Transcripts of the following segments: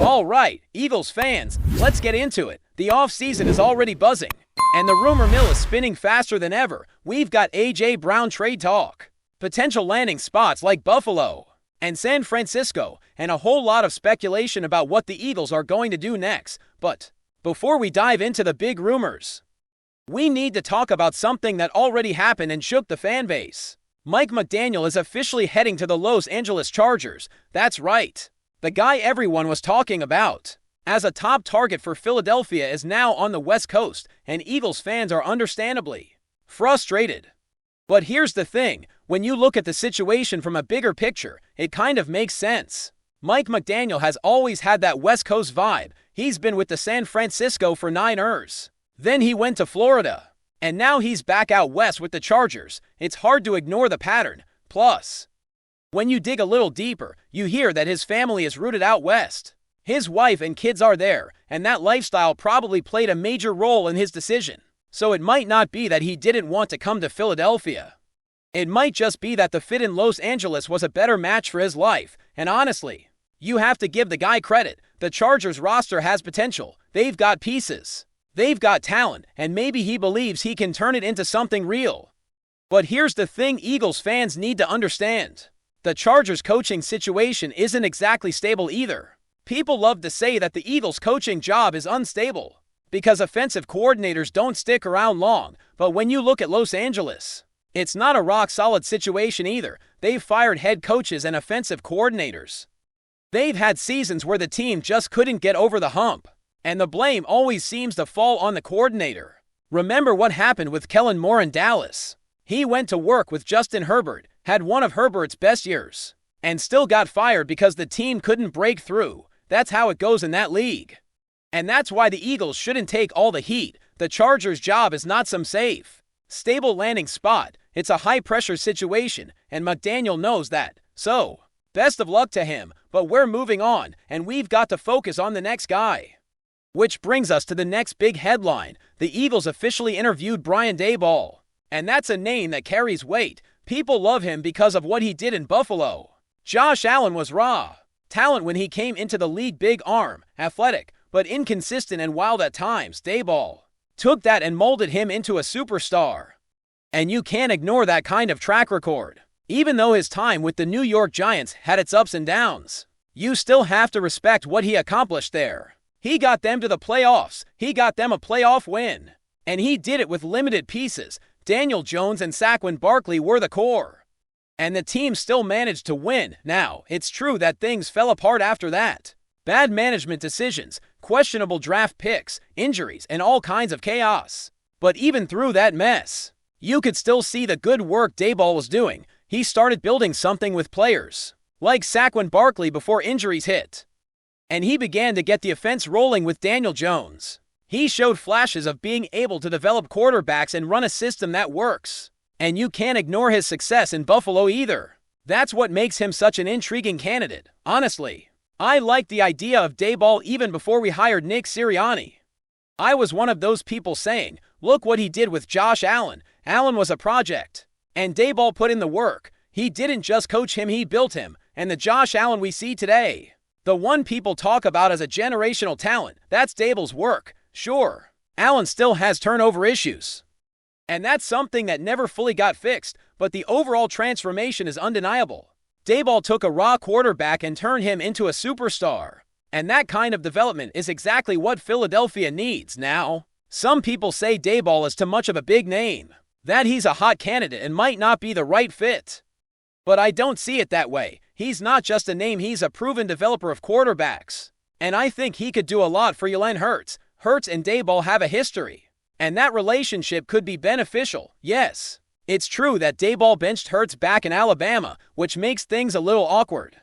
All right, Eagles fans, let's get into it. The offseason is already buzzing, and the rumor mill is spinning faster than ever. We've got A.J. Brown trade talk, potential landing spots like Buffalo and San Francisco, and a whole lot of speculation about what the Eagles are going to do next. But before we dive into the big rumors, we need to talk about something that already happened and shook the fan base. Mike McDaniel is officially heading to the Los Angeles Chargers. That's right. The guy everyone was talking about as a top target for Philadelphia is now on the West Coast, and Eagles fans are understandably frustrated. But here's the thing, when you look at the situation from a bigger picture, it kind of makes sense. Mike McDaniel has always had that West Coast vibe. He's been with the San Francisco for 9 years. Then he went to Florida, and now he's back out west with the Chargers. It's hard to ignore the pattern. Plus, when you dig a little deeper, you hear that his family is rooted out west. His wife and kids are there, and that lifestyle probably played a major role in his decision. So it might not be that he didn't want to come to Philadelphia. It might just be that the fit in Los Angeles was a better match for his life. And honestly, you have to give the guy credit. The Chargers roster has potential. They've got pieces. They've got talent, and maybe he believes he can turn it into something real. But here's the thing Eagles fans need to understand. The Chargers coaching situation isn't exactly stable either. People love to say that the Eagles coaching job is unstable because offensive coordinators don't stick around long. But when you look at Los Angeles, it's not a rock-solid situation either. They've fired head coaches and offensive coordinators. They've had seasons where the team just couldn't get over the hump, and the blame always seems to fall on the coordinator. Remember what happened with Kellen Moore in Dallas. He went to work with Justin Herbert, had one of Herbert's best years, and still got fired because the team couldn't break through. That's how it goes in that league. And that's why the Eagles shouldn't take all the heat. The Chargers' job is not some safe, stable landing spot. It's a high-pressure situation, and McDaniel knows that. So, best of luck to him, but we're moving on, and we've got to focus on the next guy. Which brings us to the next big headline. The Eagles officially interviewed Brian Daboll, and that's a name that carries weight. People love him because of what he did in Buffalo. Josh Allen was raw talent when he came into the league, big arm, athletic, but inconsistent and wild at times. Daboll took that and molded him into a superstar. And you can't ignore that kind of track record. Even though his time with the New York Giants had its ups and downs, you still have to respect what he accomplished there. He got them to the playoffs. He got them a playoff win. And he did it with limited pieces. Daniel Jones and Saquon Barkley were the core. And the team still managed to win. Now, it's true that things fell apart after that. Bad management decisions, questionable draft picks, injuries, and all kinds of chaos. But even through that mess, you could still see the good work Daboll was doing. He started building something with players like Saquon Barkley before injuries hit. And he began to get the offense rolling with Daniel Jones. He showed flashes of being able to develop quarterbacks and run a system that works. And you can't ignore his success in Buffalo either. That's what makes him such an intriguing candidate. Honestly, I liked the idea of Daboll even before we hired Nick Sirianni. I was one of those people saying, look what he did with Josh Allen. Allen was a project, and Daboll put in the work. He didn't just coach him, he built him. And the Josh Allen we see today, the one people talk about as a generational talent, that's Daboll's work. Sure, Allen still has turnover issues, and that's something that never fully got fixed, but the overall transformation is undeniable. Daboll took a raw quarterback and turned him into a superstar. And that kind of development is exactly what Philadelphia needs now. Some people say Daboll is too much of a big name, that he's a hot candidate and might not be the right fit. But I don't see it that way. He's not just a name, he's a proven developer of quarterbacks. And I think he could do a lot for Jalen Hurts. Hurts and Daboll have a history, and that relationship could be beneficial. Yes, it's true that Daboll benched Hurts back in Alabama, which makes things a little awkward.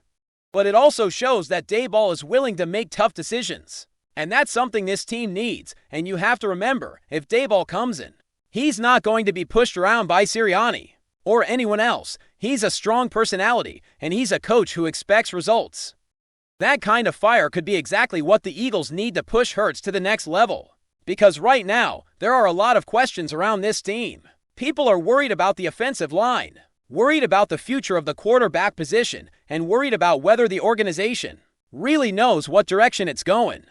But it also shows that Daboll is willing to make tough decisions. And that's something this team needs. And you have to remember, if Daboll comes in, he's not going to be pushed around by Sirianni or anyone else. He's a strong personality, and he's a coach who expects results. That kind of fire could be exactly what the Eagles need to push Hurts to the next level. Because right now, there are a lot of questions around this team. People are worried about the offensive line, worried about the future of the quarterback position, and worried about whether the organization really knows what direction it's going.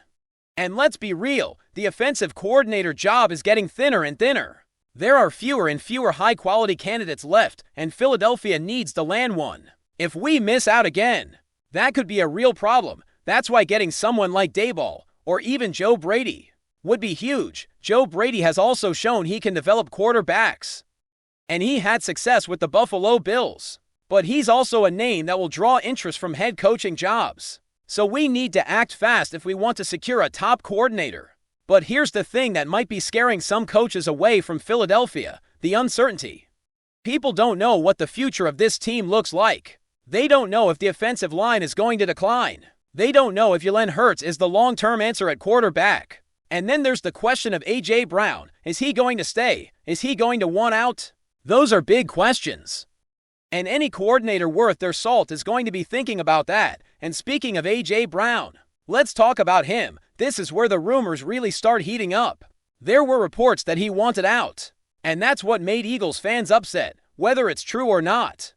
And let's be real, the offensive coordinator job is getting thinner and thinner. There are fewer and fewer high-quality candidates left, and Philadelphia needs to land one. If we miss out again, that could be a real problem. That's why getting someone like Daboll, or even Joe Brady, would be huge. Joe Brady has also shown he can develop quarterbacks, and he had success with the Buffalo Bills. But he's also a name that will draw interest from head coaching jobs. So we need to act fast if we want to secure a top coordinator. But here's the thing that might be scaring some coaches away from Philadelphia: the uncertainty. People don't know what the future of this team looks like. They don't know if the offensive line is going to decline. They don't know if Jalen Hurts is the long-term answer at quarterback. And then there's the question of A.J. Brown. Is he going to stay? Is he going to want out? Those are big questions. And any coordinator worth their salt is going to be thinking about that. And speaking of A.J. Brown, let's talk about him. This is where the rumors really start heating up. There were reports that he wanted out, and that's what made Eagles fans upset, whether it's true or not.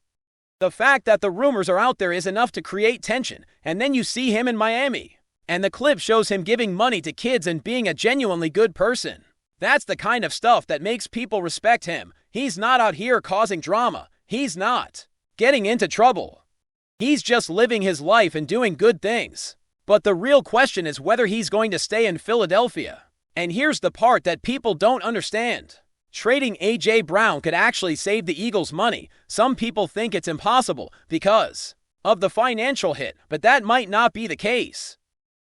The fact that the rumors are out there is enough to create tension, and then you see him in Miami, and the clip shows him giving money to kids and being a genuinely good person. That's the kind of stuff that makes people respect him. He's not out here causing drama. He's not getting into trouble. He's just living his life and doing good things. But the real question is whether he's going to stay in Philadelphia. And here's the part that people don't understand. Trading A.J. Brown could actually save the Eagles money. Some people think it's impossible because of the financial hit, but that might not be the case.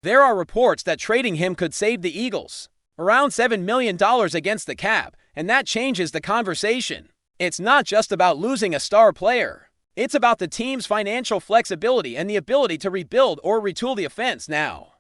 There are reports that trading him could save the Eagles around $7 million against the cap, and that changes the conversation. It's not just about losing a star player. It's about the team's financial flexibility and the ability to rebuild or retool the offense now.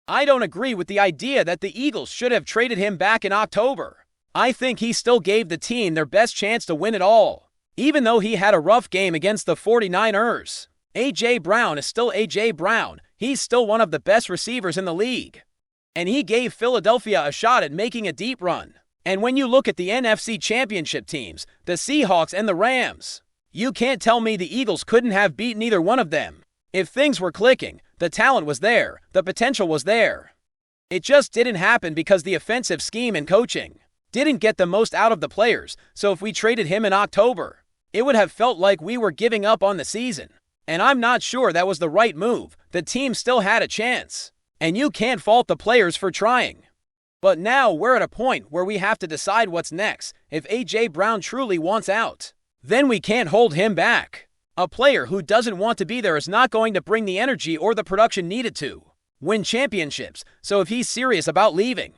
I don't agree with the idea that the Eagles should have traded him back in October. I think he still gave the team their best chance to win it all. Even though he had a rough game against the 49ers, A.J. Brown is still A.J. Brown. He's still one of the best receivers in the league. And he gave Philadelphia a shot at making a deep run. And when you look at the NFC Championship teams, the Seahawks and the Rams, you can't tell me the Eagles couldn't have beaten either one of them. If things were clicking, the talent was there, the potential was there. It just didn't happen because the offensive scheme and coaching didn't get the most out of the players. So if we traded him in October, it would have felt like we were giving up on the season. And I'm not sure that was the right move. The team still had a chance. And you can't fault the players for trying. But now we're at a point where we have to decide what's next. If A.J. Brown truly wants out, then we can't hold him back. A player who doesn't want to be there is not going to bring the energy or the production needed to win championships. So if he's serious about leaving,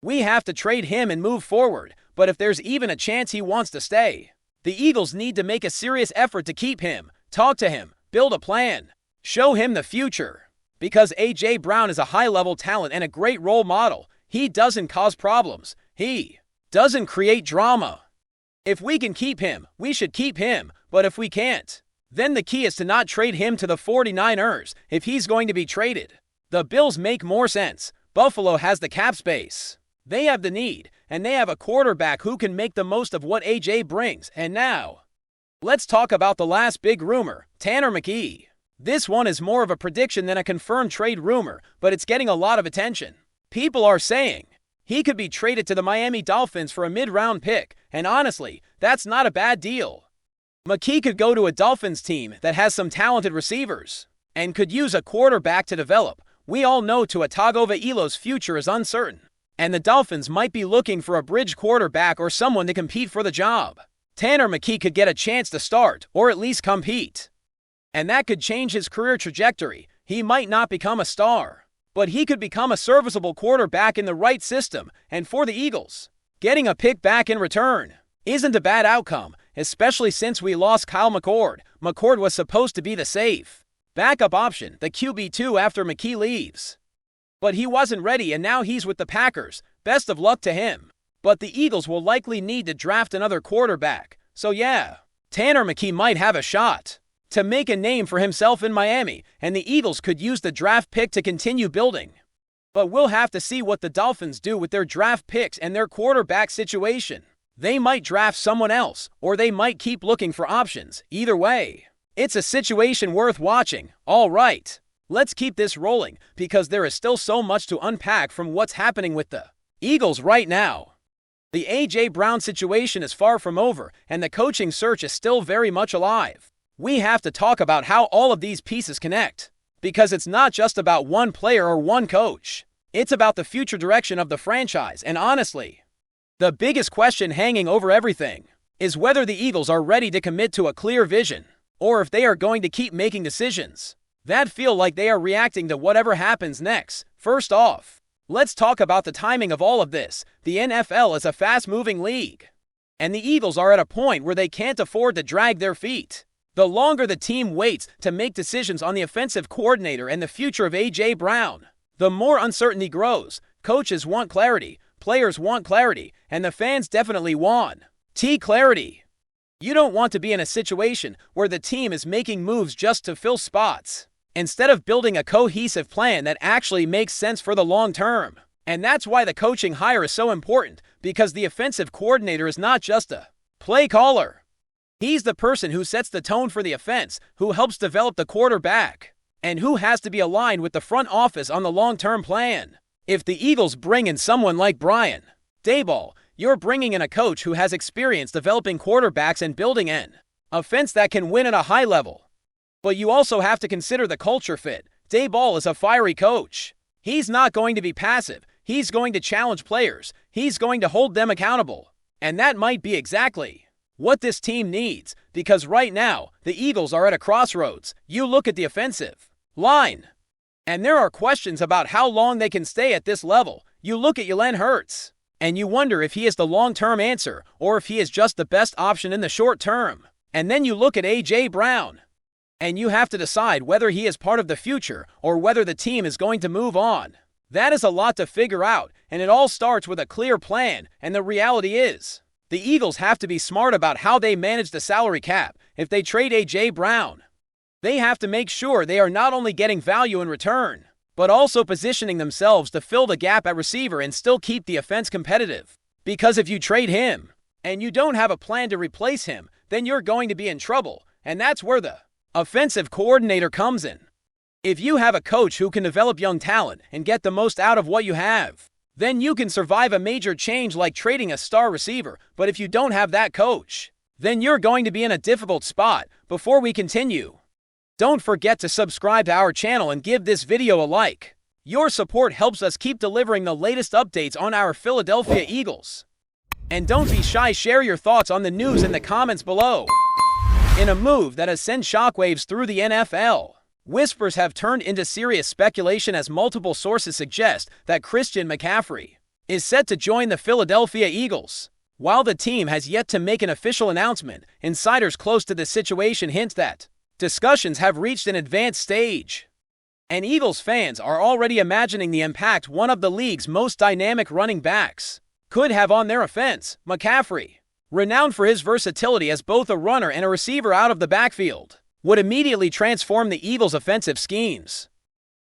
we have to trade him and move forward. But if there's even a chance he wants to stay, the Eagles need to make a serious effort to keep him, talk to him, build a plan, show him the future. Because A.J. Brown is a high-level talent and a great role model. He doesn't cause problems. He doesn't create drama. If we can keep him, we should keep him. But if we can't, then the key is to not trade him to the 49ers if he's going to be traded. The Bills make more sense. Buffalo has the cap space. They have the need, and they have a quarterback who can make the most of what A.J. brings. And now, let's talk about the last big rumor, Tanner McKee. This one is more of a prediction than a confirmed trade rumor, but it's getting a lot of attention. People are saying he could be traded to the Miami Dolphins for a mid-round pick, and honestly, that's not a bad deal. McKee could go to a Dolphins team that has some talented receivers and could use a quarterback to develop. We all know Tua Tagovailoa's future is uncertain, and the Dolphins might be looking for a bridge quarterback or someone to compete for the job. Tanner McKee could get a chance to start, or at least compete. And that could change his career trajectory. He might not become a star, but he could become a serviceable quarterback in the right system. And for the Eagles, getting a pick back in return isn't a bad outcome, especially since we lost Kyle McCord. McCord was supposed to be the safe backup option, the QB2 after McKee leaves. But he wasn't ready, and now he's with the Packers. Best of luck to him. But the Eagles will likely need to draft another quarterback. So yeah, Tanner McKee might have a shot to make a name for himself in Miami, and the Eagles could use the draft pick to continue building. But we'll have to see what the Dolphins do with their draft picks and their quarterback situation. They might draft someone else, or they might keep looking for options. Either way, it's a situation worth watching. All right, Let's keep this rolling because there is still so much to unpack from what's happening with the Eagles right now. The A.J. Brown situation is far from over, and the coaching search is still very much alive. We have to talk about how all of these pieces connect, because it's not just about one player or one coach. It's about the future direction of the franchise, and honestly, the biggest question hanging over everything is whether the Eagles are ready to commit to a clear vision, or if they are going to keep making decisions that feel like they are reacting to whatever happens next. First off, let's talk about the timing of all of this. The NFL is a fast-moving league, and the Eagles are at a point where they can't afford to drag their feet. The longer the team waits to make decisions on the offensive coordinator and the future of A.J. Brown, the more uncertainty grows. Coaches want clarity, players want clarity, and the fans definitely want clarity. You don't want to be in a situation where the team is making moves just to fill spots, instead of building a cohesive plan that actually makes sense for the long term. And that's why the coaching hire is so important, because the offensive coordinator is not just a play caller. He's the person who sets the tone for the offense, who helps develop the quarterback, and who has to be aligned with the front office on the long-term plan. If the Eagles bring in someone like Daboll, you're bringing in a coach who has experience developing quarterbacks and building an offense that can win at a high level. But you also have to consider the culture fit. Daboll is a fiery coach. He's not going to be passive. He's going to challenge players. He's going to hold them accountable. And that might be exactly what this team needs, because right now, the Eagles are at a crossroads. You look at the offensive line, and there are questions about how long they can stay at this level. You look at Jalen Hurts, and you wonder if he is the long-term answer, or if he is just the best option in the short term. And then you look at A.J. Brown, and you have to decide whether he is part of the future, or whether the team is going to move on. That is a lot to figure out, and it all starts with a clear plan, and the reality is, the Eagles have to be smart about how they manage the salary cap. If they trade A.J. Brown, they have to make sure they are not only getting value in return, but also positioning themselves to fill the gap at receiver and still keep the offense competitive. Because if you trade him, and you don't have a plan to replace him, then you're going to be in trouble, and that's where the offensive coordinator comes in. If you have a coach who can develop young talent and get the most out of what you have, then you can survive a major change like trading a star receiver. But if you don't have that coach, then you're going to be in a difficult spot. Before we continue, don't forget to subscribe to our channel and give this video a like. Your support helps us keep delivering the latest updates on our Philadelphia Eagles. And don't be shy, share your thoughts on the news in the comments below. In a move that has sent shockwaves through the NFL, whispers have turned into serious speculation as multiple sources suggest that McCaffrey is set to join the Philadelphia Eagles. While the team has yet to make an official announcement, insiders close to the situation hint that discussions have reached an advanced stage. And Eagles fans are already imagining the impact one of the league's most dynamic running backs could have on their offense. McCaffrey, renowned for his versatility as both a runner and a receiver out of the backfield, would immediately transform the Eagles' offensive schemes.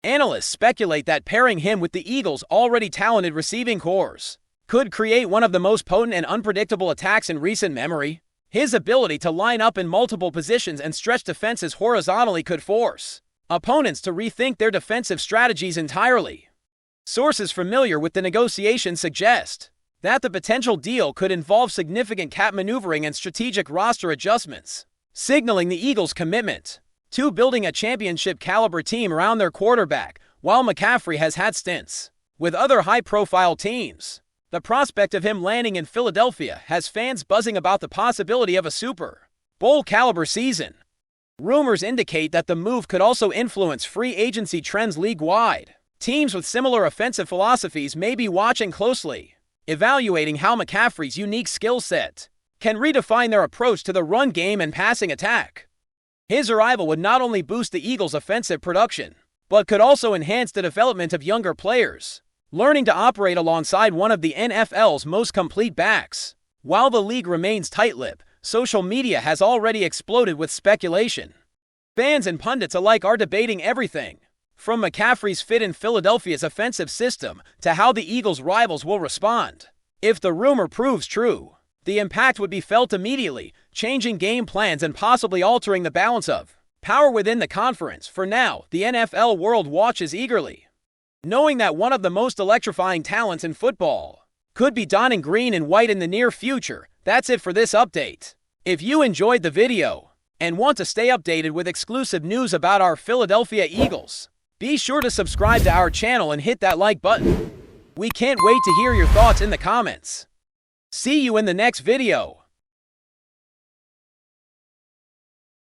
Analysts speculate that pairing him with the Eagles' already talented receiving corps could create one of the most potent and unpredictable attacks in recent memory. His ability to line up in multiple positions and stretch defenses horizontally could force opponents to rethink their defensive strategies entirely. Sources familiar with the negotiations suggest that the potential deal could involve significant cap maneuvering and strategic roster adjustments, signaling the Eagles' commitment to building a championship-caliber team around their quarterback. While McCaffrey has had stints with other high-profile teams, the prospect of him landing in Philadelphia has fans buzzing about the possibility of a Super Bowl-caliber season. Rumors indicate that the move could also influence free agency trends league-wide. Teams with similar offensive philosophies may be watching closely, evaluating how McCaffrey's unique skill set can redefine their approach to the run game and passing attack. His arrival would not only boost the Eagles' offensive production, but could also enhance the development of younger players, learning to operate alongside one of the NFL's most complete backs. While the league remains tight-lipped, social media has already exploded with speculation. Fans and pundits alike are debating everything, from McCaffrey's fit in Philadelphia's offensive system to how the Eagles' rivals will respond. If the rumor proves true, the impact would be felt immediately, changing game plans and possibly altering the balance of power within the conference. For now, the NFL world watches eagerly, knowing that one of the most electrifying talents in football could be donning green and white in the near future. That's it for this update. If you enjoyed the video and want to stay updated with exclusive news about our Philadelphia Eagles, be sure to subscribe to our channel and hit that like button. We can't wait to hear your thoughts in the comments. See you in the next video.